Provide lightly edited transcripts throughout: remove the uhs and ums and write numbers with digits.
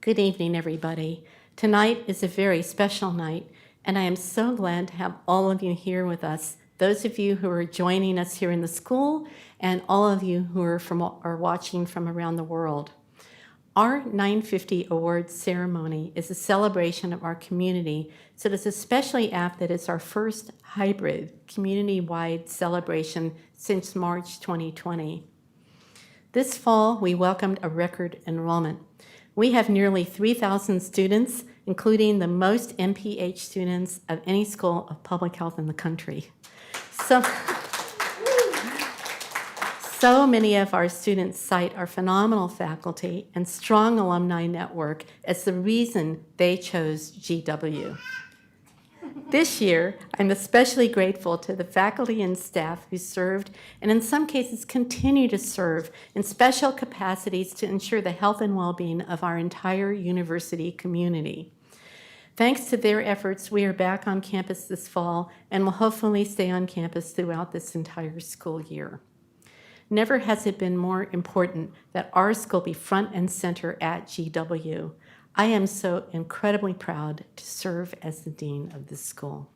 Good evening, everybody. Tonight is a very special night, and I am so glad to have all of you here with us, those of you who are joining us here in the school, and all of you who are watching from around the world. Our 950 Awards ceremony is a celebration of our community, so it's especially apt that it's our first hybrid community-wide celebration since March 2020. This fall, we welcomed a record enrollment. We have nearly 3,000 students, including the most MPH students of any school of public health in the country. So many of our students cite our phenomenal faculty and strong alumni network as the reason they chose GW. This year, I'm especially grateful to the faculty and staff who served, and in some cases continue to serve, in special capacities to ensure the health and well-being of our entire university community. Thanks to their efforts, we are back on campus this fall and will hopefully stay on campus throughout this entire school year. Never has it been more important that our school be front and center at GW. I am so incredibly proud to serve as the dean of this school.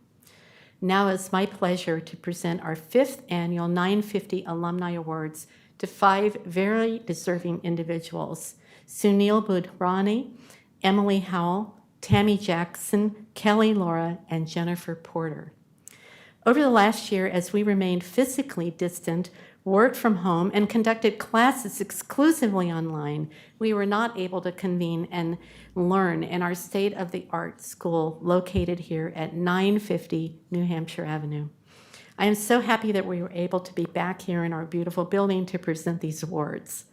Now it's my pleasure to present our 5th annual 950 Alumni Awards to 5 very deserving individuals: Sunil Budhrani, Emily Howell, Tammy Jackson, Kelly Laura, and Jennifer Porter. Over the last year, as we remained physically distant, worked from home, and conducted classes exclusively online, we were not able to convene and learn in our state-of-the-art school located here at 950 New Hampshire Avenue. I am so happy that we were able to be back here in our beautiful building to present these awards.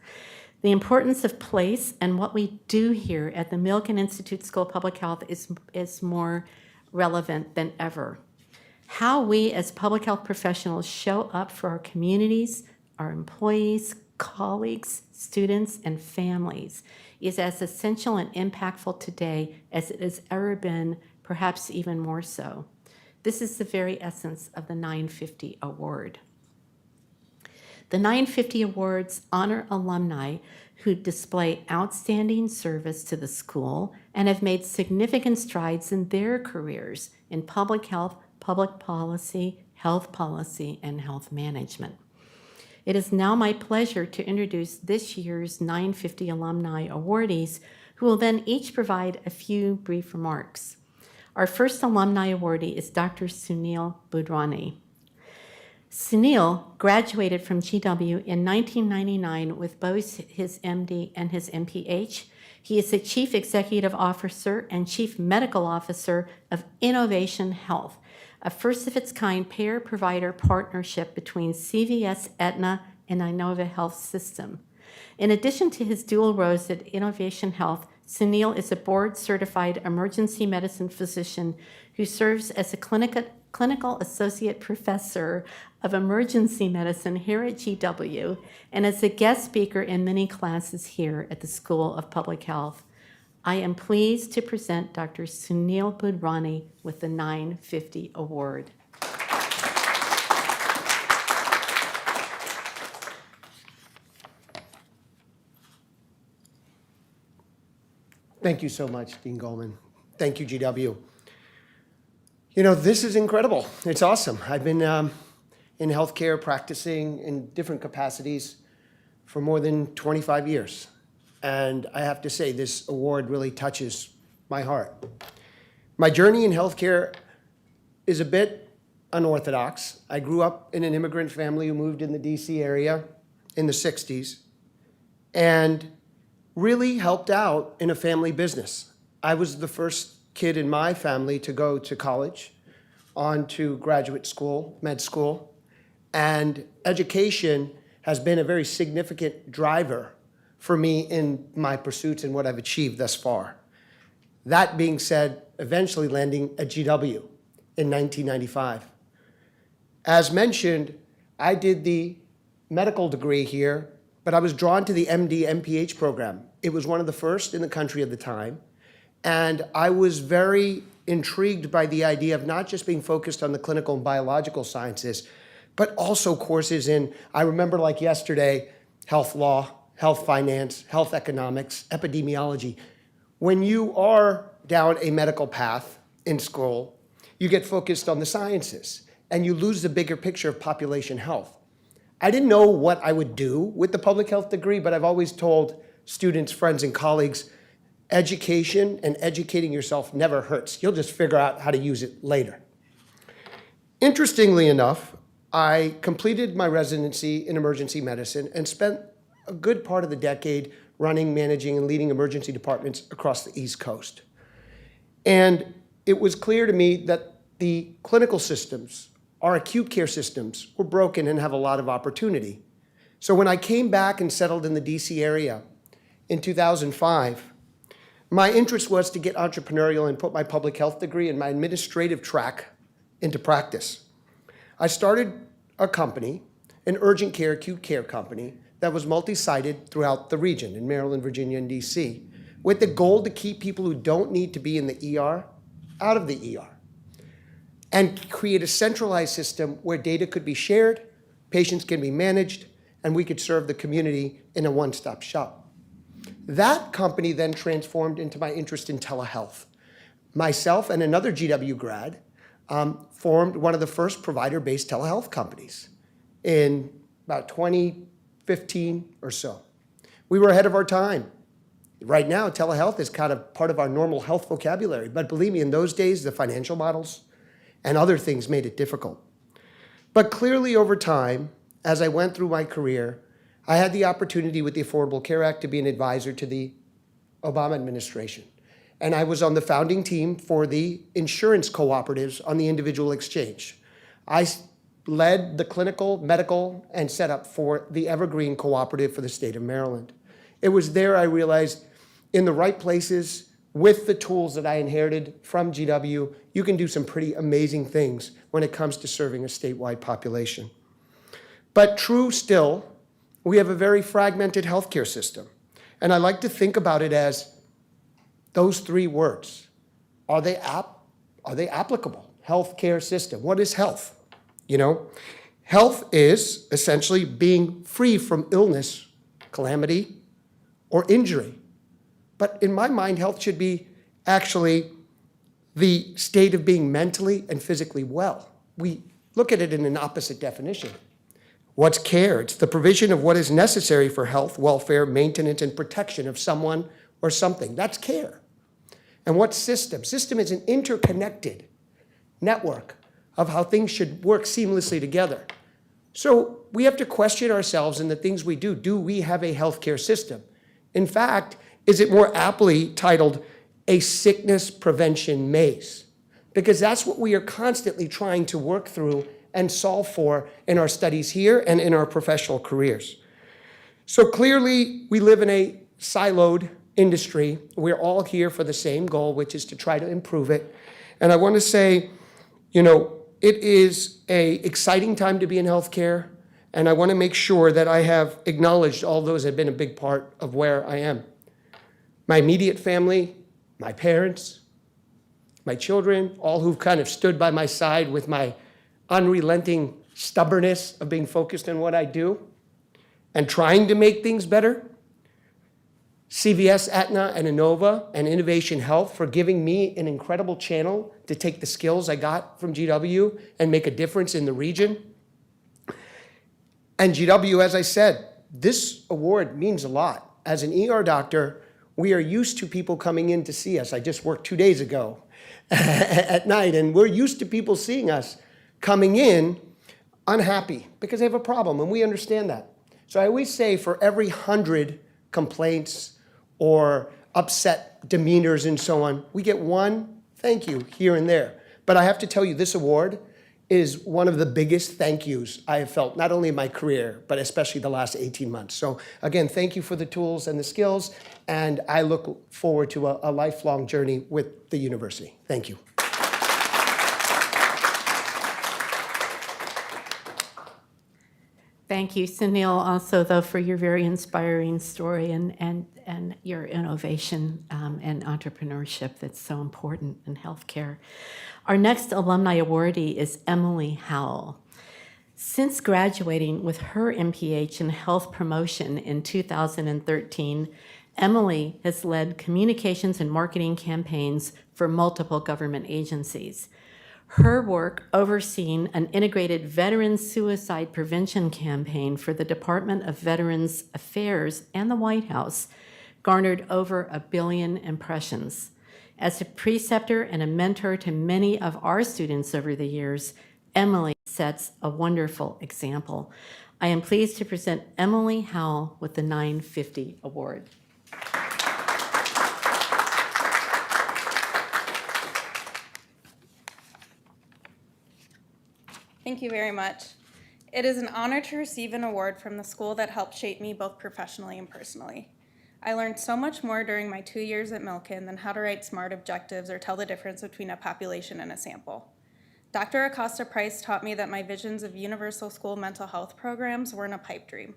The importance of place and what we do here at the Milken Institute School of Public Health is more relevant than ever. How we as public health professionals show up for our communities, our employees, colleagues, students, and families is as essential and impactful today as it has ever been, perhaps even more so. This is the very essence of the 950 Award. The 950 Awards honor alumni who display outstanding service to the school and have made significant strides in their careers in public health, public policy, and health management. It is now my pleasure to introduce this year's 950 alumni awardees, who will then each provide a few brief remarks. Our first alumni awardee is Dr. Sunil Budhrani. Sunil graduated from GW in 1999 with both his MD and his MPH. He is the Chief Executive Officer and Chief Medical Officer of Innovation Health, a first-of-its-kind payer-provider partnership between CVS, Aetna, and Inova Health System. In addition to his dual roles at Innovation Health, Sunil is a board-certified emergency medicine physician who serves as a clinical associate professor of emergency medicine here at GW and as a guest speaker in many classes here at the School of Public Health. I am pleased to present Dr. Sunil Budhrani with the 950 Award. Thank you so much, Dean Goldman. Thank you, GW. You know, this is incredible. It's awesome. I've been in healthcare practicing in different capacities for more than 25 years. And I have to say, this award really touches my heart. My journey in healthcare is a bit unorthodox. I grew up in an immigrant family who moved in the DC area in the 60s and really helped out in a family business. I was the first kid in my family to go to college, on to graduate school, med school, and education has been a very significant driver for me in my pursuits and what I've achieved thus far. That being said, eventually landing at GW in 1995. As mentioned, I did the medical degree here, but I was drawn to the MD MPH program. It was one of the first in the country at the time, and I was very intrigued by the idea of not just being focused on the clinical and biological sciences, but also courses in, I remember like yesterday, health law, health finance, health economics, epidemiology. When you are down a medical path in school, you get focused on the sciences and you lose the bigger picture of population health. I didn't know what I would do with the public health degree, but I've always told students, friends, and colleagues, education and educating yourself never hurts. You'll just figure out how to use it later. Interestingly enough, I completed my residency in emergency medicine and spent a good part of the decade running, managing, and leading emergency departments across the East Coast. And it was clear to me that the clinical systems, our acute care systems, were broken and have a lot of opportunity. So when I came back and settled in the DC area in 2005, my interest was to get entrepreneurial and put my public health degree and my administrative track into practice. I started a company, an urgent care, acute care company, that was multi-sited throughout the region in Maryland, Virginia, and DC, with the goal to keep people who don't need to be in the ER out of the ER, and create a centralized system where data could be shared, patients can be managed, and we could serve the community in a one-stop shop. That company then transformed into my interest in telehealth. Myself and another GW grad formed one of the first provider-based telehealth companies in about 2015 or so. We were ahead of our time. Right now, telehealth is kind of part of our normal health vocabulary, but believe me, in those days, the financial models and other things made it difficult. But clearly over time, as I went through my career, I had the opportunity with the Affordable Care Act to be an advisor to the Obama administration. And I was on the founding team for the insurance cooperatives on the individual exchange. I led the clinical, medical, and setup for the Evergreen Cooperative for the state of Maryland. It was there I realized in the right places, with the tools that I inherited from GW, you can do some pretty amazing things when it comes to serving a statewide population. But true still, we have a very fragmented healthcare system. And I like to think about it as those three words. Are they applicable? Healthcare system. What is health? Health is essentially being free from illness, calamity, or injury. But in my mind, health should be actually the state of being mentally and physically well. We look at it in an opposite definition. What's care? It's the provision of what is necessary for health, welfare, maintenance, and protection of someone or something. That's care. And what's system? System is an interconnected network of how things should work seamlessly together. So we have to question ourselves in the things we do. Do we have a healthcare system? In fact, is it more aptly titled a sickness prevention maze? Because that's what we are constantly trying to work through and solve for in our studies here and in our professional careers. So clearly, we live in a siloed industry. We're all here for the same goal, which is to try to improve it. And I want to say, it is an exciting time to be in healthcare, and I want to make sure that I have acknowledged all those that have been a big part of where I am. My immediate family, my parents, my children, all who've kind of stood by my side with my unrelenting stubbornness of being focused on what I do and trying to make things better. CVS, Aetna, and Inova, and Innovation Health for giving me an incredible channel to take the skills I got from GW and make a difference in the region. And GW, as I said, this award means a lot. As an ER doctor, we are used to people coming in to see us. I just worked 2 days ago at night, and we're used to people seeing us coming in unhappy because they have a problem, and we understand that. So I always say for every 100 complaints or upset demeanors and so on, we get one thank you here and there. But I have to tell you, this award is one of the biggest thank yous I have felt, not only in my career, but especially the last 18 months. So again, thank you for the tools and the skills, and I look forward to a lifelong journey with the university. Thank you. Thank you, Sunil, also, though, for your very inspiring story and your innovation and entrepreneurship that's so important in healthcare. Our next alumni awardee is Emily Howell. Since graduating with her MPH in health promotion in 2013, Emily has led communications and marketing campaigns for multiple government agencies. Her work overseeing an integrated veteran suicide prevention campaign for the Department of Veterans Affairs and the White House garnered over 1 billion impressions. As a preceptor and a mentor to many of our students over the years, Emily sets a wonderful example. I am pleased to present Emily Howell with the 950 Award. Thank you very much. It is an honor to receive an award from the school that helped shape me both professionally and personally. I learned so much more during my 2 years at Milken than how to write SMART objectives or tell the difference between a population and a sample. Dr. Acosta Price taught me that my visions of universal school mental health programs weren't a pipe dream.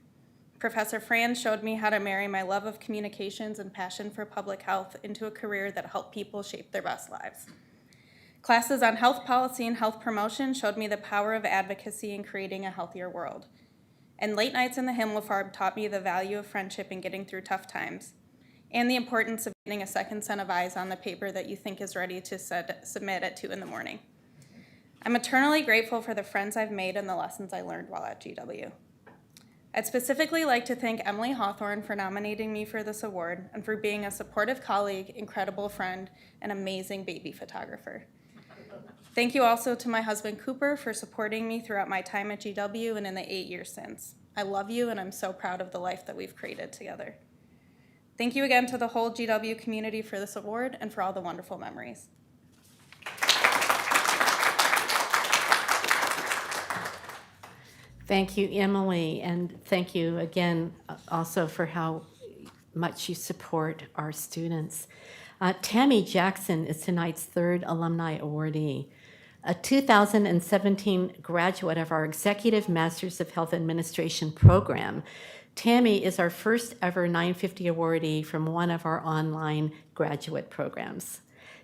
Professor Franz showed me how to marry my love of communications and passion for public health into a career that helped people shape their best lives. Classes on health policy and health promotion showed me the power of advocacy in creating a healthier world. And late nights in the Himmelfarb taught me the value of friendship in getting through tough times, and the importance of getting a second set of eyes on the paper that you think is ready to submit at 2 in the morning. I'm eternally grateful for the friends I've made and the lessons I learned while at GW. I'd specifically like to thank Emily Hawthorne for nominating me for this award and for being a supportive colleague, incredible friend, and amazing baby photographer. Thank you also to my husband Cooper for supporting me throughout my time at GW and in the 8 years since. I love you and I'm so proud of the life that we've created together. Thank you again to the whole GW community for this award and for all the wonderful memories. Thank you, Emily, and thank you again also for how much you support our students. Tammy Jackson is tonight's third alumni awardee. A 2017 graduate of our Executive Masters of Health Administration program, Tammy is our first ever 950 awardee from one of our online graduate programs.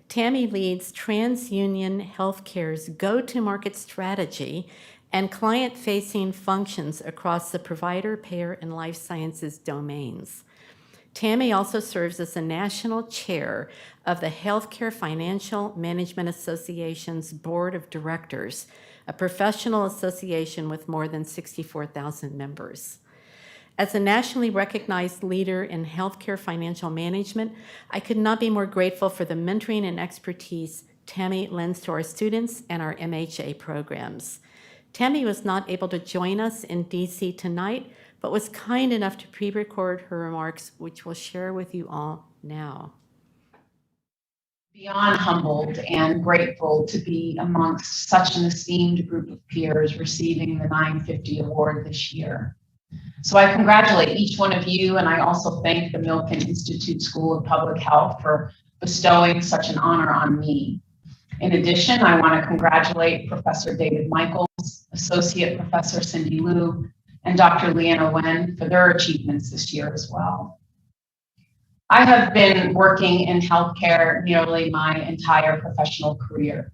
Tammy leads TransUnion Healthcare's go-to-market strategy and client-facing functions across the provider, payer, and life sciences domains. Tammy also serves as the national chair of the Healthcare Financial Management Association's Board of Directors, a professional association with more than 64,000 members. As a nationally recognized leader in healthcare financial management, I could not be more grateful for the mentoring and expertise Tammy lends to our students and our MHA programs. Tammy was not able to join us in DC tonight, but was kind enough to pre-record her remarks, which we'll share with you all now. Beyond humbled and grateful to be amongst such an esteemed group of peers receiving the 950 award this year. So I congratulate each one of you, and I also thank the Milken Institute School of Public Health for bestowing such an honor on me. In addition, I want to congratulate Professor David Michaels, Associate Professor Cindy Liu, and Dr. Leanna Wen for their achievements this year as well. I have been working in healthcare nearly my entire professional career.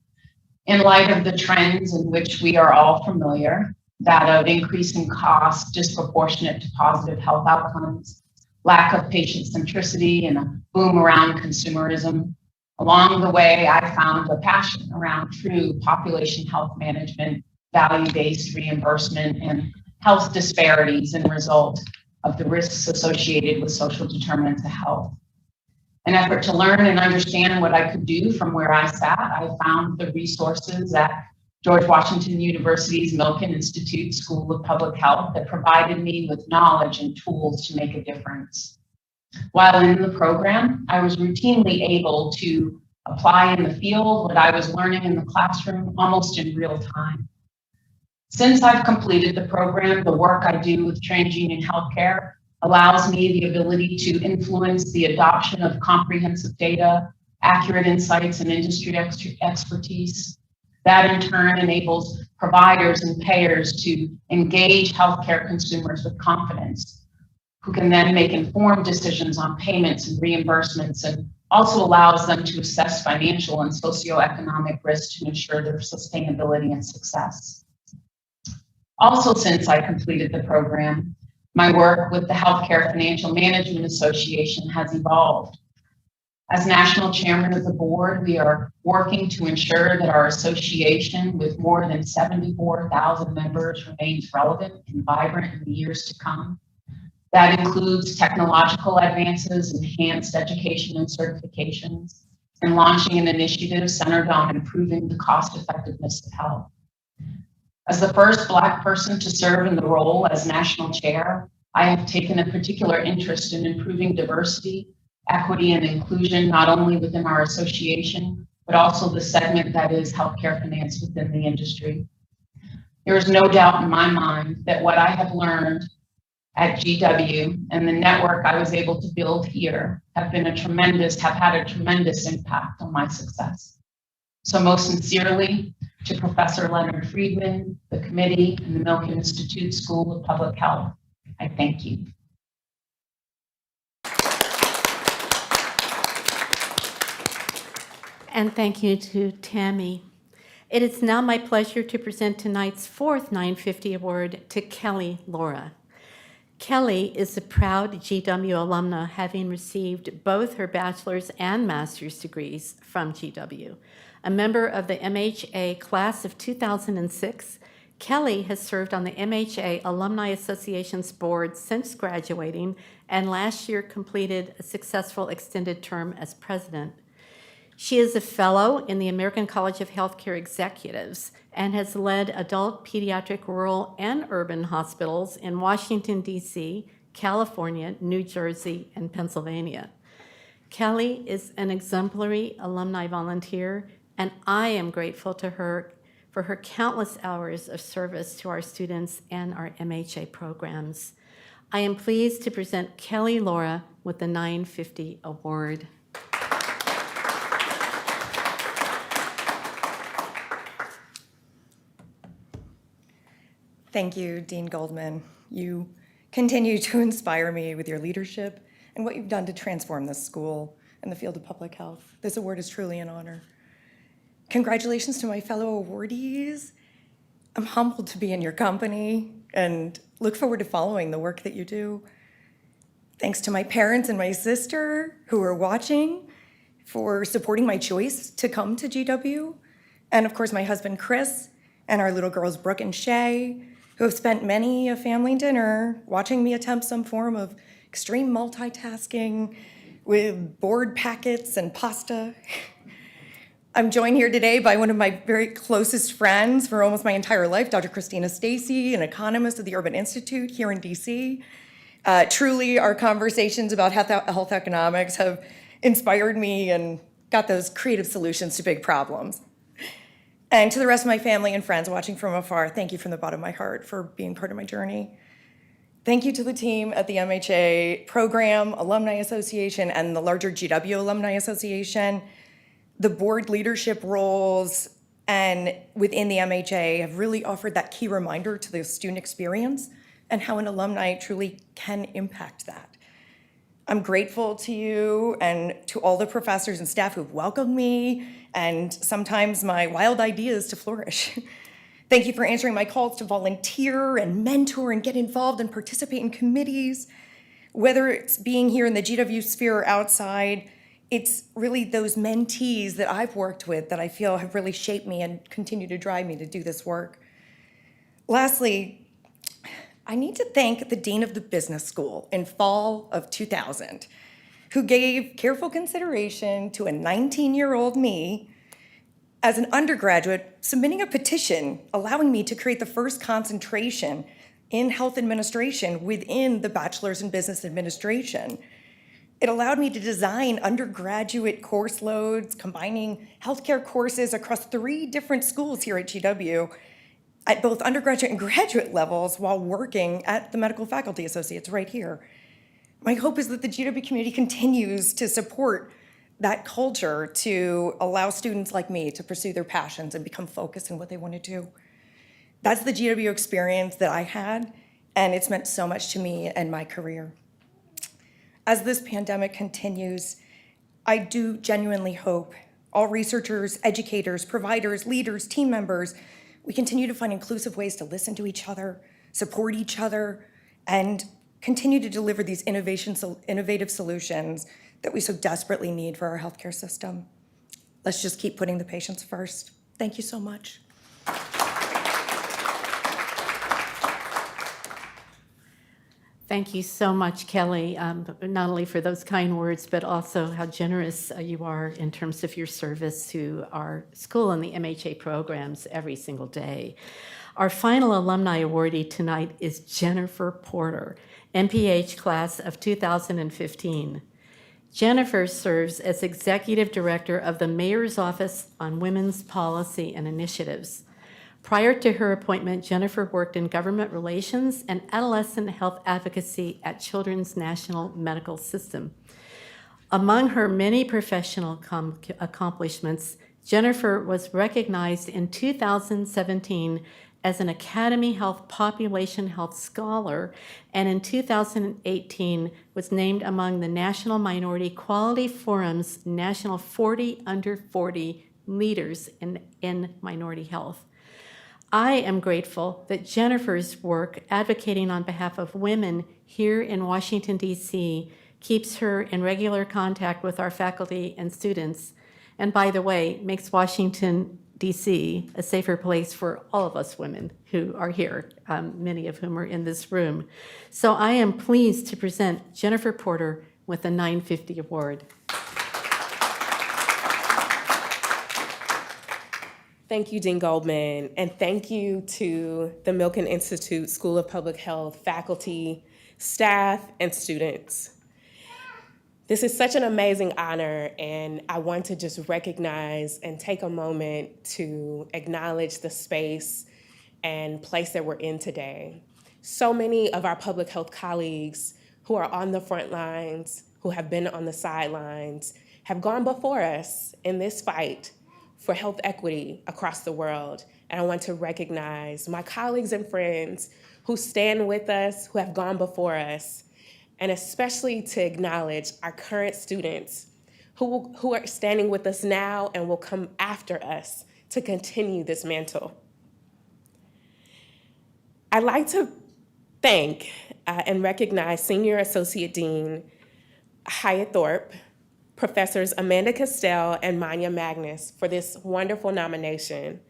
In light of the trends in which we are all familiar, that of increasing costs disproportionate to positive health outcomes, lack of patient centricity, and a boom around consumerism, along the way, I found a passion around true population health management, value-based reimbursement, and health disparities and result of the risks associated with social determinants of health. An effort to learn and understand what I could do from where I sat, I found the resources at George Washington University's Milken Institute School of Public Health that provided me with knowledge and tools to make a difference. While in the program, I was routinely able to apply in the field what I was learning in the classroom almost in real time. Since I've completed the program, the work I do with TransUnion Healthcare allows me the ability to influence the adoption of comprehensive data, accurate insights, and industry expertise. That in turn enables providers and payers to engage healthcare consumers with confidence, who can then make informed decisions on payments and reimbursements, and also allows them to assess financial and socioeconomic risks to ensure their sustainability and success. Also, since I completed the program, My work with the Healthcare Financial Management Association has evolved. As national chairman of the board, we are working to ensure that our association with more than 74,000 members remains relevant and vibrant in the years to come. That includes technological advances, enhanced education and certifications, and launching an initiative centered on improving the cost effectiveness of health. As the first Black person to serve in the role as national chair, I have taken a particular interest in improving diversity, equity, and inclusion, not only within our association, but also the segment that is healthcare finance within the industry. There is no doubt in my mind that what I have learned at GW and the network I was able to build here have had a tremendous impact on my success. So most sincerely, to Professor Leonard Friedman, the committee, and the Milken Institute School of Public Health, I thank you. And thank you to Tammy. It is now my pleasure to present tonight's fourth 950 award to Kelly Laura. Kelly is a proud GW alumna, having received both her bachelor's and master's degrees from GW. A member of the MHA class of 2006, Kelly has served on the MHA Alumni Association's board since graduating, and last year completed a successful extended term as president. She is a fellow in the American College of Healthcare Executives and has led adult, pediatric, rural, and urban hospitals in Washington, D.C., California, New Jersey, and Pennsylvania. Kelly is an exemplary alumni volunteer, and I am grateful to her for her countless hours of service to our students and our MHA programs. I am pleased to present Kelly Laura with the 950 Award. Thank you, Dean Goldman. You continue to inspire me with your leadership and what you've done to transform this school and the field of public health. This award is truly an honor. Congratulations to my fellow awardees. I'm humbled to be in your company and look forward to following the work that you do. Thanks to my parents and my sister who are watching for supporting my choice to come to GW. And of course, my husband, Chris, and our little girls, Brooke and Shay, who have spent many a family dinner watching me attempt some form of extreme multitasking with board packets and pasta. I'm joined here today by one of my very closest friends for almost my entire life, Dr. Christina Stacy, an economist at the Urban Institute here in DC. Truly, our conversations about health economics have inspired me and got those creative solutions to big problems. And to the rest of my family and friends watching from afar, thank you from the bottom of my heart for being part of my journey. Thank you to the team at the MHA Program, Alumni Association, and the larger GW Alumni Association. The board leadership roles and within the MHA have really offered that key reminder to the student experience and how an alumni truly can impact that. I'm grateful to you and to all the professors and staff who've welcomed me and sometimes my wild ideas to flourish. Thank you for answering my calls to volunteer and mentor and get involved and participate in committees. Whether it's being here in the GW sphere or outside, it's really those mentees that I've worked with that I feel have really shaped me and continue to drive me to do this work. Lastly, I need to thank the Dean of the Business School in fall of 2000, who gave careful consideration to a 19-year-old me as an undergraduate submitting a petition allowing me to create the first concentration in health administration within the Bachelor's in Business Administration. It allowed me to design undergraduate course loads, combining healthcare courses across 3 different schools here at GW at both undergraduate and graduate levels while working at the Medical Faculty Associates right here. My hope is that the GW community continues to support that culture to allow students like me to pursue their passions and become focused in what they want to do. That's the GW experience that I had, and it's meant so much to me and my career. As this pandemic continues, I do genuinely hope all researchers, educators, providers, leaders, team members, we continue to find inclusive ways to listen to each other, support each other, and continue to deliver these innovative solutions that we so desperately need for our healthcare system. Let's just keep putting the patients first. Thank you so much. Thank you so much, Kelly, not only for those kind words, but also how generous you are in terms of your service to our school and the MHA programs every single day. Our final alumni awardee tonight is Jennifer Porter, MPH class of 2015. Jennifer serves as Executive Director of the Mayor's Office on Women's Policy and Initiatives. Prior to her appointment, Jennifer worked in government relations and adolescent health advocacy at Children's National Medical System. Among her many professional accomplishments, Jennifer was recognized in 2017 as an Academy Health Population Health Scholar, and in 2018 was named among the National Minority Quality Forum's National 40 Under 40 Leaders in Minority Health. I am grateful that Jennifer's work advocating on behalf of women here in Washington, D.C. keeps her in regular contact with our faculty and students, and by the way, makes Washington, D.C. a safer place for all of us women who are here, many of whom are in this room. So I am pleased to present Jennifer Porter with the 950 Award. Thank you, Dean Goldman, and thank you to the Milken Institute School of Public Health faculty, staff, and students. This is such an amazing honor, and I want to just recognize and take a moment to acknowledge the space and place that we're in today. So many of our public health colleagues who are on the front lines, who have been on the sidelines, have gone before us in this fight for health equity across the world. And I want to recognize my colleagues and friends who stand with us, who have gone before us, and especially to acknowledge our current students who are standing with us now and will come after us to continue this mantle. I'd like to thank and recognize Senior Associate Dean Hyatt Thorpe, Professors Amanda Castell and Manya Magnus for this wonderful nomination.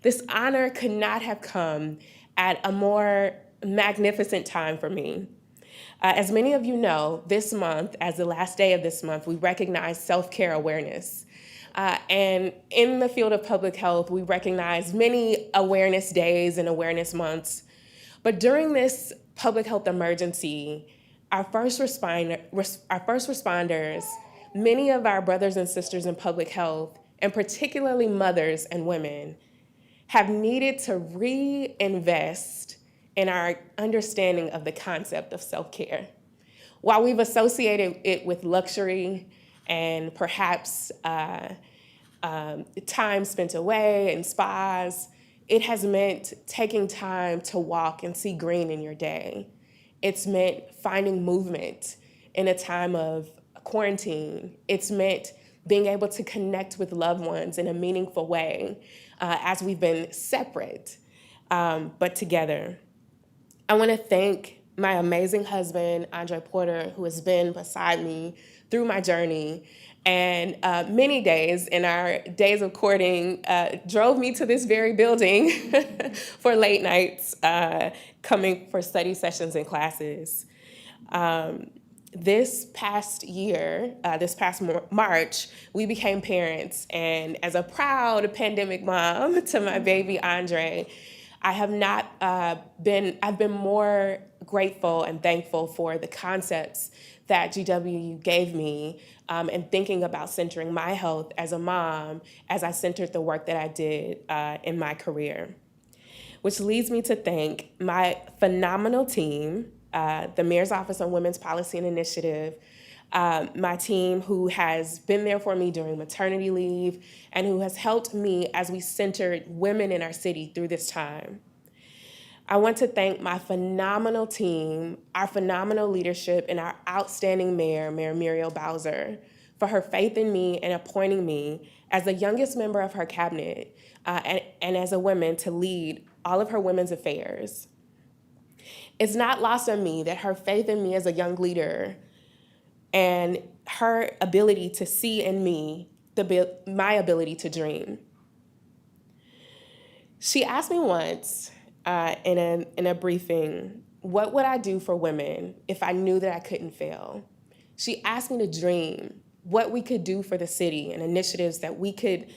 This honor could not have come at a more magnificent time for me. As many of you know, this month, as the last day of this month, we recognize self-care awareness. And in the field of public health, we recognize many awareness days and awareness months. But during this public health emergency, our first responders, many of our brothers and sisters in public health, and particularly mothers and women, have needed to reinvest in our understanding of the concept of self-care. While we've associated it with luxury and perhaps time spent away in spas, it has meant taking time to walk and see green in your day. It's meant finding movement in a time of quarantine. It's meant being able to connect with loved ones in a meaningful way as we've been separate, but together. I want to thank my amazing husband, Andre Porter, who has been beside me through my journey, and many days in our days of courting drove me to this very building for late nights, coming for study sessions and classes. This past year, this past March, we became parents, and as a proud pandemic mom to my baby Andre, I've been more grateful and thankful for the concepts that GW gave me and thinking about centering my health as a mom as I centered the work that I did in my career. Which leads me to thank my phenomenal team, the Mayor's Office on Women's Policy and Initiative, my team who has been there for me during maternity leave and who has helped me as we centered women in our city through this time. I want to thank my phenomenal team, our phenomenal leadership, and our outstanding mayor, Mayor Muriel Bowser, for her faith in me and appointing me as the youngest member of her cabinet and as a woman to lead all of her women's affairs. It's not lost on me that her faith in me as a young leader and her ability to see in me my ability to dream. She asked me once in a briefing, what would I do for women if I knew that I couldn't fail? She asked me to dream what we could do for the city and initiatives that we could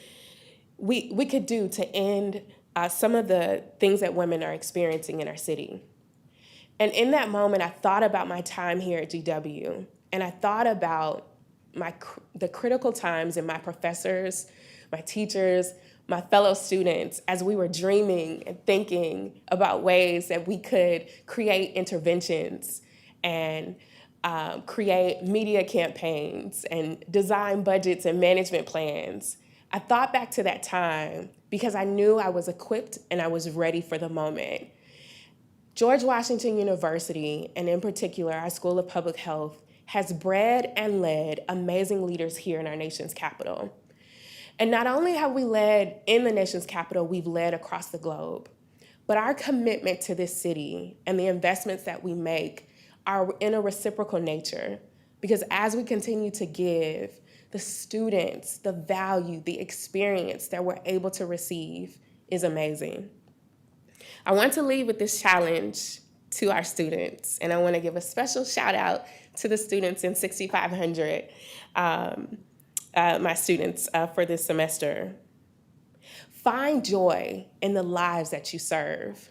do to end some of the things that women are experiencing in our city. And in that moment, I thought about my time here at GW, and I thought about the critical times in my professors, my teachers, my fellow students, as we were dreaming and thinking about ways that we could create interventions and create media campaigns and design budgets and management plans. I thought back to that time because I knew I was equipped and I was ready for the moment. George Washington University, and in particular our School of Public Health, has bred and led amazing leaders here in our nation's capital. And not only have we led in the nation's capital, we've led across the globe. But our commitment to this city and the investments that we make are in a reciprocal nature, because as we continue to give, the students, the value, the experience that we're able to receive is amazing. I want to leave with this challenge to our students, and I want to give a special shout out to the students in 6500, my students for this semester. Find joy in the lives that you serve.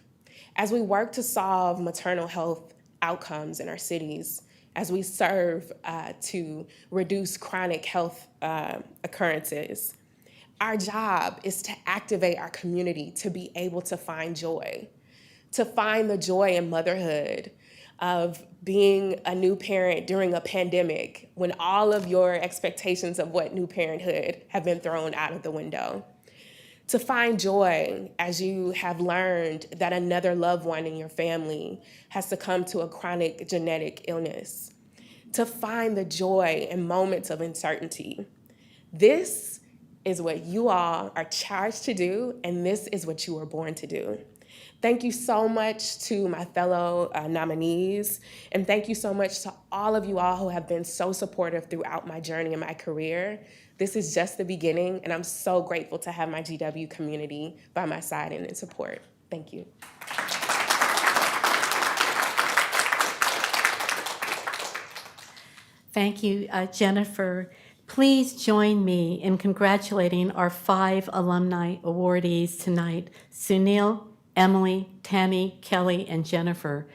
As we work to solve maternal health outcomes in our cities, as we serve to reduce chronic health occurrences, our job is to activate our community to be able to find joy, to find the joy in motherhood, of being a new parent during a pandemic when all of your expectations of what new parenthood have been thrown out of the window. To find joy as you have learned that another loved one in your family has succumbed to a chronic genetic illness. To find the joy in moments of uncertainty. This is what you all are charged to do, and this is what you were born to do. Thank you so much to my fellow nominees, and thank you so much to all of you all who have been so supportive throughout my journey and my career. This is just the beginning, and I'm so grateful to have my GW community by my side and in support. Thank you. Thank you, Jennifer. Please join me in congratulating our 5 alumni awardees tonight, Sunil, Emily, Tammy, Kelly, and Jennifer.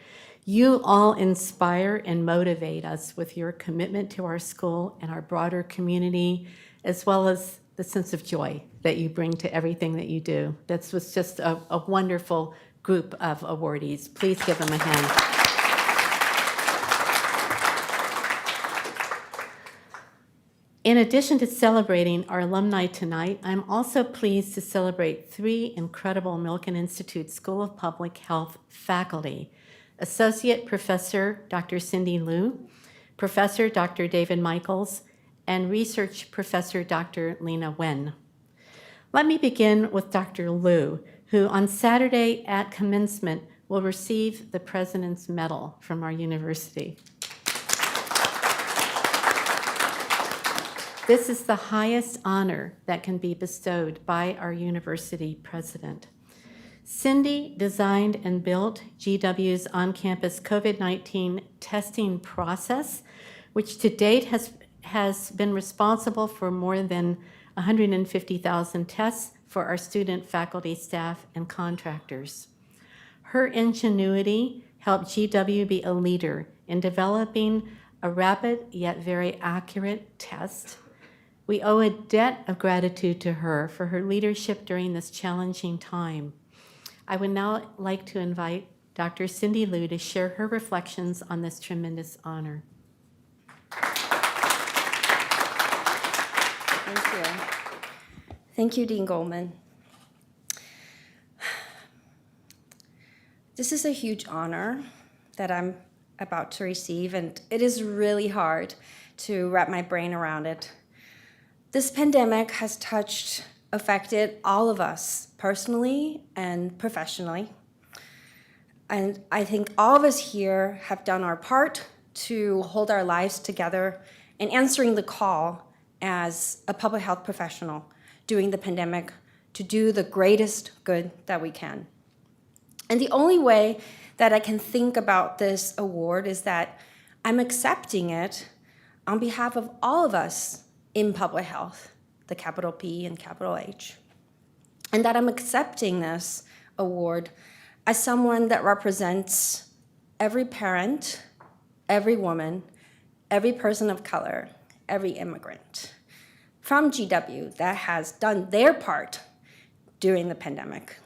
You all inspire and motivate us with your commitment to our school and our broader community, as well as the sense of joy that you bring to everything that you do. This was just a wonderful group of awardees. Please give them a hand. In addition to celebrating our alumni tonight, I'm also pleased to celebrate 3 incredible Milken Institute School of Public Health faculty: Associate Professor Dr. Cindy Liu, Professor Dr. David Michaels, and Research Professor Dr. Lena Wen. Let me begin with Dr. Liu, who on Saturday at commencement will receive the President's Medal from our university. This is the highest honor that can be bestowed by our university president. Cindy designed and built GW's on-campus COVID-19 testing process, which to date has been responsible for more than 150,000 tests for our student, faculty, staff, and contractors. Her ingenuity helped GW be a leader in developing a rapid yet very accurate test. We owe a debt of gratitude to her for her leadership during this challenging time. I would now like to invite Dr. Cindy Liu to share her reflections on this tremendous honor. Thank you. Thank you, Dean Goldman. This is a huge honor that I'm about to receive, and it is really hard to wrap my brain around it. This pandemic has affected all of us personally and professionally. And I think all of us here have done our part to hold our lives together in answering the call as a public health professional during the pandemic to do the greatest good that we can. And the only way that I can think about this award is that I'm accepting it on behalf of all of us in public health, the capital P and capital H. And that I'm accepting this award as someone that represents every parent, every woman, every person of color, every immigrant from GW that has done their part during the pandemic.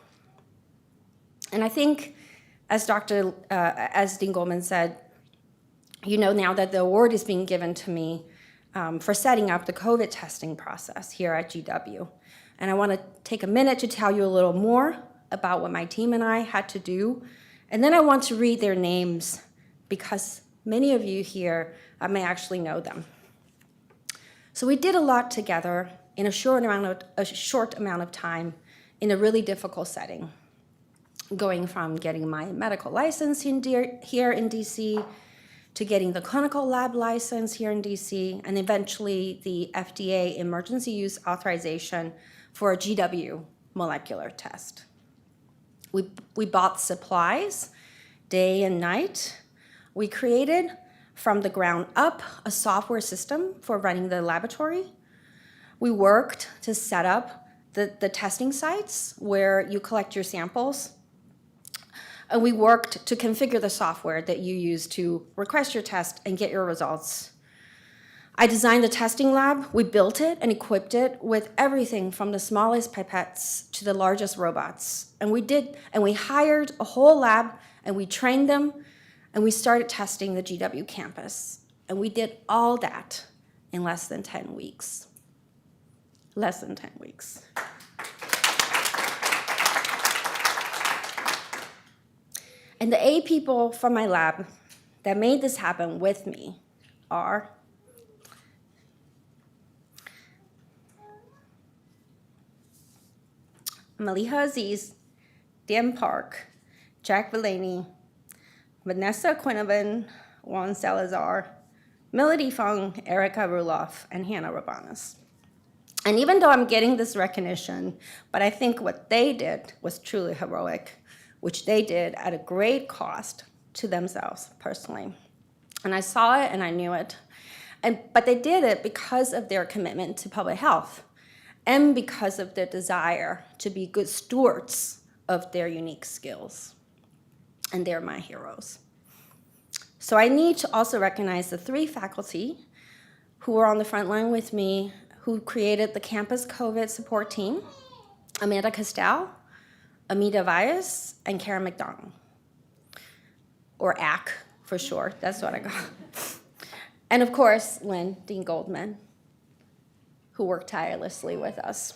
And I think, as Dean Goldman said, you know now that the award is being given to me for setting up the COVID testing process here at GW. And I want to take a minute to tell you a little more about what my team and I had to do. And then I want to read their names because many of you here may actually know them. So we did a lot together in a short amount of time in a really difficult setting, going from getting my medical license here in DC to getting the clinical lab license here in DC, and eventually the FDA emergency use authorization for a GW molecular test. We bought supplies day and night. We created from the ground up a software system for running the laboratory. We worked to set up the testing sites where you collect your samples. And we worked to configure the software that you use to request your test and get your results. I designed the testing lab. We built it and equipped it with everything from the smallest pipettes to the largest robots. And we hired a whole lab and we trained them and we started testing the GW campus. And we did all that in less than 10 weeks. Less than 10 weeks. And the 8 people from my lab that made this happen with me are Maliha Aziz, Dan Park, Jack Villaney, Vanessa Quinovan, Juan Salazar, Melody Fung, Erica Ruloff, and Hannah Rabanas. And even though I'm getting this recognition, but I think what they did was truly heroic, which they did at a great cost to themselves personally. And I saw it and I knew it. But they did it because of their commitment to public health and because of their desire to be good stewards of their unique skills. And they're my heroes. So I need to also recognize the 3 faculty who were on the front line with me, who created the campus COVID support team, Amanda Castell, Amita Valles, and Karen McDonald, or AC for short, that's what I got. And of course, Lynn, Dean Goldman, who worked tirelessly with us.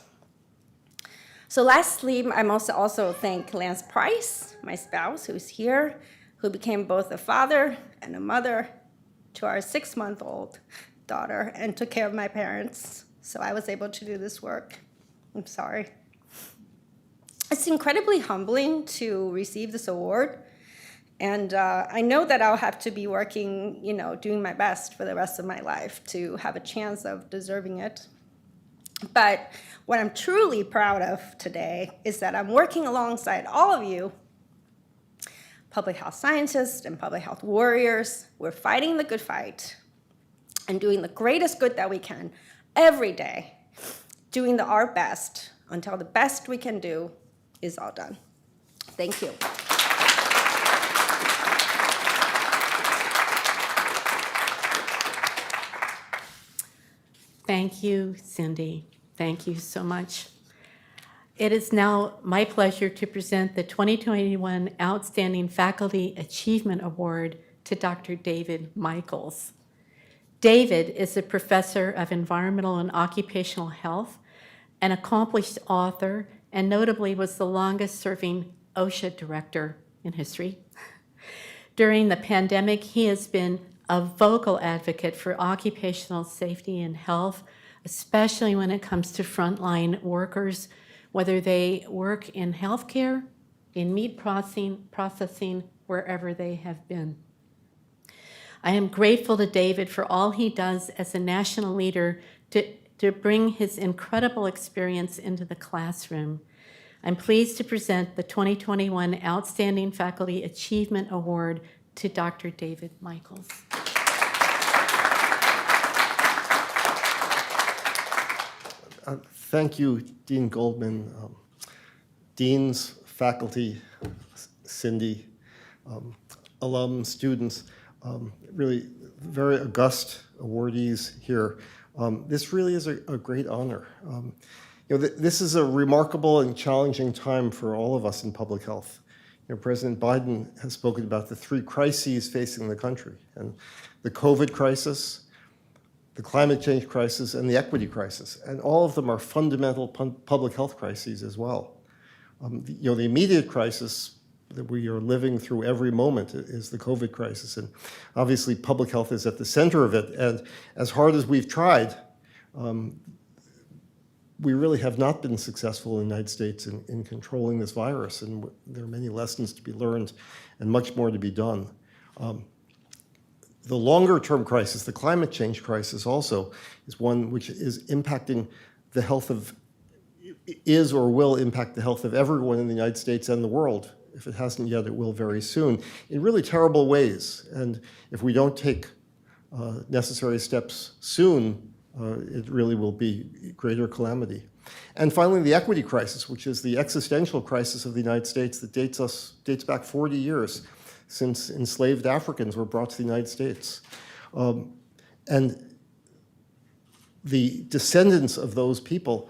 So lastly, I must also thank Lance Price, my spouse, who's here, who became both a father and a mother to our 6-month-old daughter and took care of my parents, so I was able to do this work. I'm sorry. It's incredibly humbling to receive this award, and I know that I'll have to be working, doing my best for the rest of my life to have a chance of deserving it. But what I'm truly proud of today is that I'm working alongside all of you, public health scientists and public health warriors. We're fighting the good fight and doing the greatest good that we can every day, doing our best until the best we can do is all done. Thank you. Thank you, Cindy. Thank you so much. It is now my pleasure to present the 2021 Outstanding Faculty Achievement Award to Dr. David Michaels. David is a professor of environmental and occupational health, an accomplished author, and notably was the longest-serving OSHA director in history. During the pandemic, he has been a vocal advocate for occupational safety and health, especially when it comes to frontline workers, whether they work in healthcare, in meat processing, wherever they have been. I am grateful to David for all he does as a national leader to bring his incredible experience into the classroom. I'm pleased to present the 2021 Outstanding Faculty Achievement Award to Dr. David Michaels. Thank you, Dean Goldman, deans, faculty, Cindy, alums, students, really very august awardees here. This really is a great honor. This is a remarkable and challenging time for all of us in public health. President Biden has spoken about the 3 crises facing the country, and the COVID crisis, the climate change crisis, and the equity crisis. And all of them are fundamental public health crises as well. The immediate crisis that we are living through every moment is the COVID crisis. And obviously public health is at the center of it. And as hard as we've tried, we really have not been successful in the United States in controlling this virus. And there are many lessons to be learned and much more to be done. The longer-term crisis, the climate change crisis also, is one which is impacting the health of, is or will impact the health of everyone in the United States and the world. If it hasn't yet, it will very soon, in really terrible ways. And if we don't take necessary steps soon, it really will be greater calamity. And finally, the equity crisis, which is the existential crisis of the United States that dates back 40 years. Since enslaved Africans were brought to the United States. And the descendants of those people,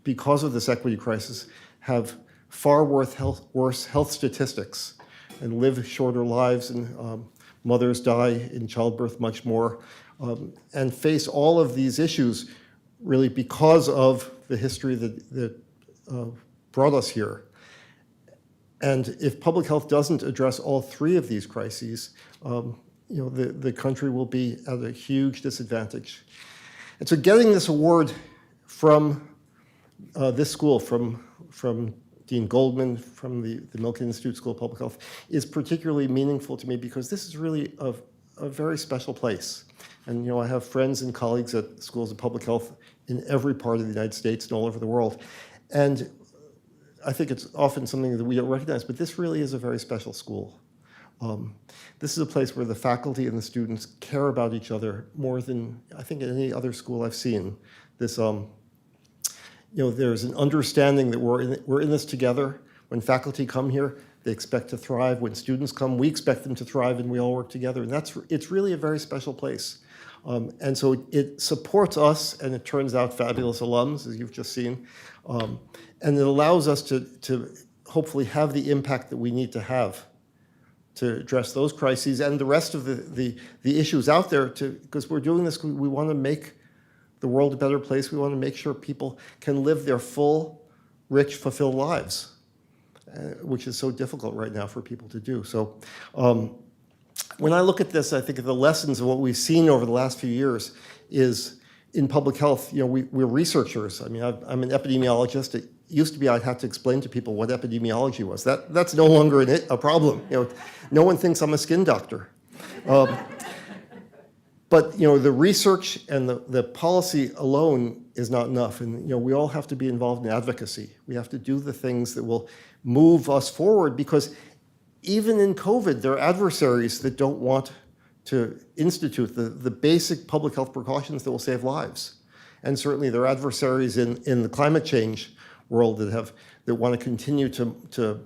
because of this equity crisis, have far worse health statistics and live shorter lives, and mothers die in childbirth much more, and face all of these issues really because of the history that brought us here. And if public health doesn't address all 3 of these crises, the country will be at a huge disadvantage. And so getting this award from this school, from Dean Goldman, from the Milken Institute School of Public Health, is particularly meaningful to me because this is really a very special place. And I have friends and colleagues at schools of public health in every part of the United States and all over the world. And I think it's often something that we don't recognize, but this really is a very special school. This is a place where the faculty and the students care about each other more than I think at any other school I've seen. This, there's an understanding that we're in this together. When faculty come here, they expect to thrive. When students come, we expect them to thrive, and we all work together. And it's really a very special place. And so it supports us, and it turns out fabulous alums, as you've just seen. And it allows us to hopefully have the impact that we need to have to address those crises and the rest of the issues out there, because we're doing this, we want to make the world a better place. We want to make sure people can live their full, rich, fulfilled lives, which is so difficult right now for people to do. So when I look at this, I think of the lessons of what we've seen over the last few years is in public health, we're researchers. I mean, I'm an epidemiologist. It used to be I'd have to explain to people what epidemiology was. That's no longer a problem. No one thinks I'm a skin doctor. But the research and the policy alone is not enough. And we all have to be involved in advocacy. We have to do the things that will move us forward, because even in COVID, there are adversaries that don't want to institute the basic public health precautions that will save lives. And certainly there are adversaries in the climate change world that want to continue to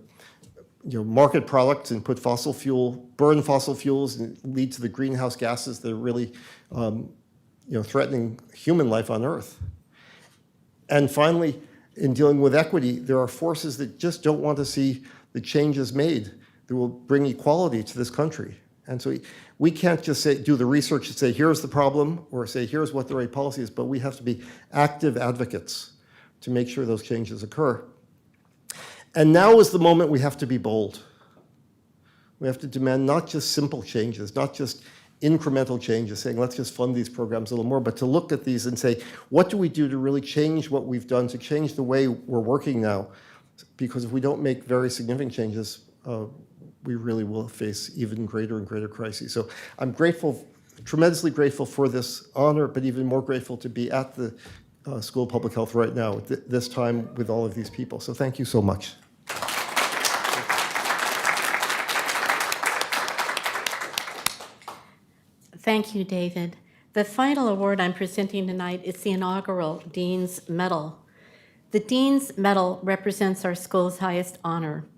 market products and burn fossil fuels and lead to the greenhouse gases that are really threatening human life on Earth. And finally, in dealing with equity, there are forces that just don't want to see the changes made that will bring equality to this country. And so we can't just do the research and say, here's the problem, or say, here's what the right policy is, but we have to be active advocates to make sure those changes occur. And now is the moment we have to be bold. We have to demand not just simple changes, not just incremental changes, saying, let's just fund these programs a little more, but to look at these and say, what do we do to really change what we've done, to change the way we're working now? Because if we don't make very significant changes, we really will face even greater and greater crises. So I'm grateful, tremendously grateful for this honor, but even more grateful to be at the School of Public Health right now at this time with all of these people. So thank you so much. Thank you, David. The final award I'm presenting tonight is the inaugural Dean's Medal. The Dean's Medal represents our school's highest honor.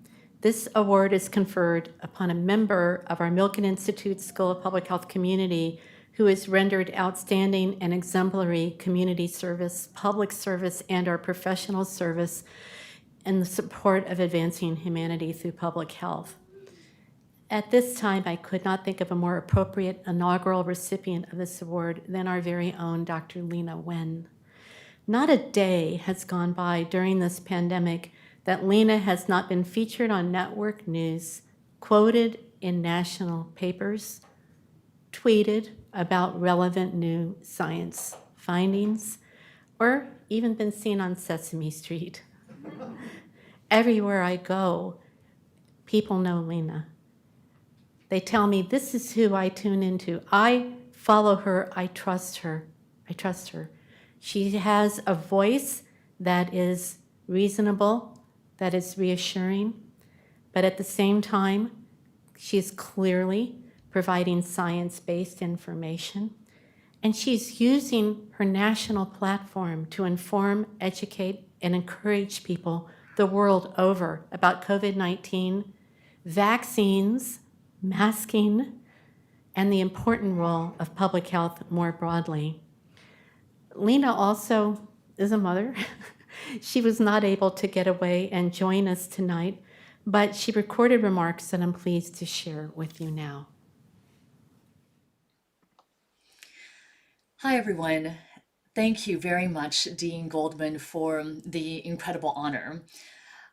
This award is conferred upon a member of our Milken Institute School of Public Health community who has rendered outstanding and exemplary community service, public service, and our professional service in the support of advancing humanity through public health. At this time, I could not think of a more appropriate inaugural recipient of this award than our very own Dr. Lena Wen. Not a day has gone by during this pandemic that Lena has not been featured on network news, quoted in national papers, tweeted about relevant new science findings, or even been seen on Sesame Street. Everywhere I go, people know Lena. They tell me, this is who I tune into. I follow her, I trust her, I trust her. She has a voice that is reasonable, that is reassuring, but at the same time, she's clearly providing science-based information, and she's using her national platform to inform, educate, and encourage people the world over about COVID-19, vaccines, masking, and the important role of public health more broadly. Lena also is a mother. She was not able to get away and join us tonight, but she recorded remarks that I'm pleased to share with you now. Hi, everyone. Thank you very much, Dean Goldman, for the incredible honor.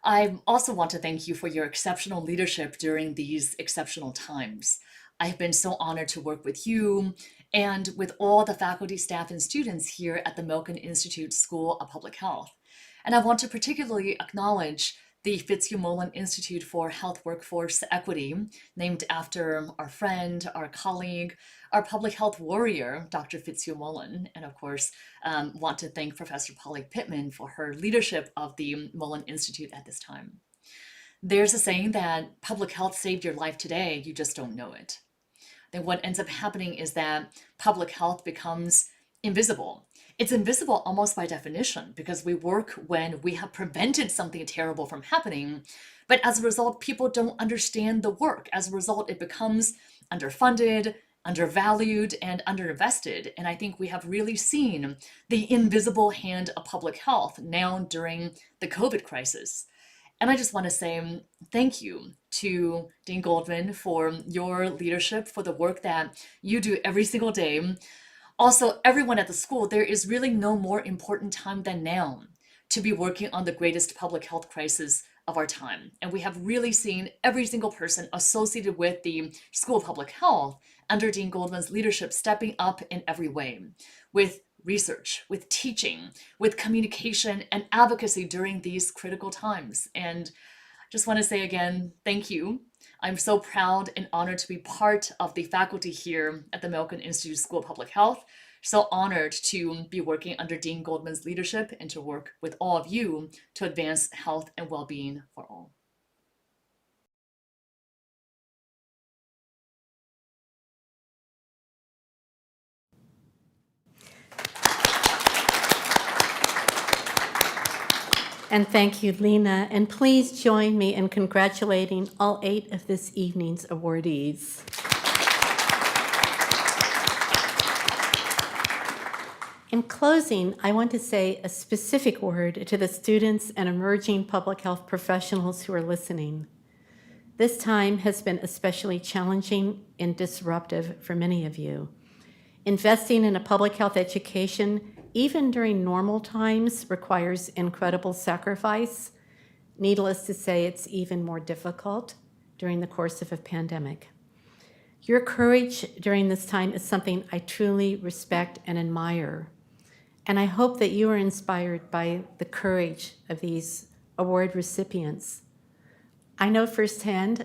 I also want to thank you for your exceptional leadership during these exceptional times. I have been so honored to work with you and with all the faculty, staff, and students here at the Milken Institute School of Public Health. And I want to particularly acknowledge the Fitzhugh Mullen Institute for Health Workforce Equity, named after our friend, our colleague, our public health warrior, Dr. Fitzhugh Mullen, and of course, want to thank Professor Polly Pittman for her leadership of the Mullen Institute at this time. There's a saying that public health saved your life today, you just don't know it. Then what ends up happening is that public health becomes invisible. It's invisible almost by definition because we work when we have prevented something terrible from happening, but as a result, people don't understand the work. As a result, it becomes underfunded, undervalued, and underinvested. And I think we have really seen the invisible hand of public health now during the COVID crisis. And I just want to say thank you to Dean Goldman for your leadership, for the work that you do every single day. Also, everyone at the school, there is really no more important time than now to be working on the greatest public health crisis of our time. And we have really seen every single person associated with the School of Public Health under Dean Goldman's leadership stepping up in every way, with research, with teaching, with communication and advocacy during these critical times. And I just want to say again, thank you. I'm so proud and honored to be part of the faculty here at the Milken Institute School of Public Health. So honored to be working under Dean Goldman's leadership and to work with all of you to advance health and well-being for all. And thank you, Lena. And please join me in congratulating all 8 of this evening's awardees. In closing, I want to say a specific word to the students and emerging public health professionals who are listening. This time has been especially challenging and disruptive for many of you. Investing in a public health education, even during normal times, requires incredible sacrifice. Needless to say, it's even more difficult during the course of a pandemic. Your courage during this time is something I truly respect and admire. And I hope that you are inspired by the courage of these award recipients. I know firsthand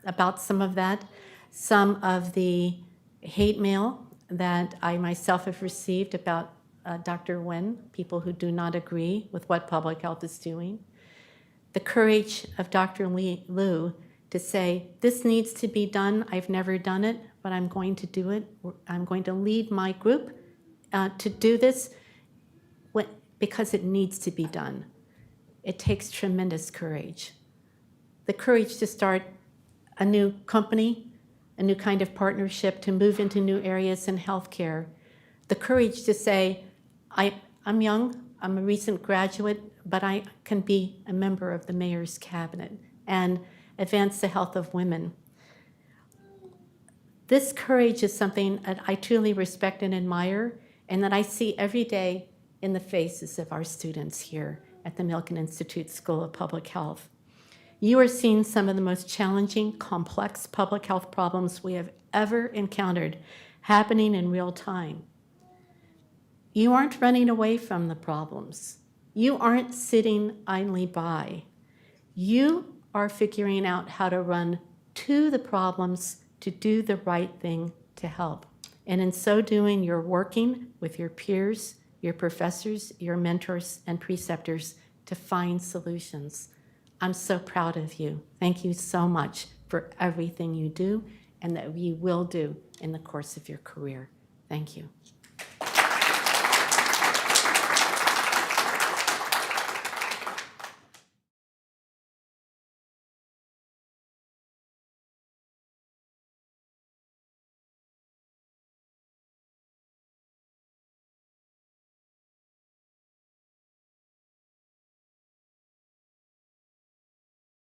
about some of that. Some of the hate mail that I myself have received about Dr. Wen, people who do not agree with what public health is doing. The courage of Dr. Liu to say, this needs to be done. I've never done it, but I'm going to do it. I'm going to lead my group to do this because it needs to be done. It takes tremendous courage. The courage to start a new company, a new kind of partnership, to move into new areas in healthcare. The courage to say, I'm young, I'm a recent graduate, but I can be a member of the mayor's cabinet and advance the health of women. This courage is something that I truly respect and admire, and that I see every day in the faces of our students here at the Milken Institute School of Public Health. You are seeing some of the most challenging, complex public health problems we have ever encountered happening in real time. You aren't running away from the problems. You aren't sitting idly by. You are figuring out how to run to the problems to do the right thing to help. And in so doing, you're working with your peers, your professors, your mentors, and preceptors to find solutions. I'm so proud of you. Thank you so much for everything you do and that you will do in the course of your career. Thank you.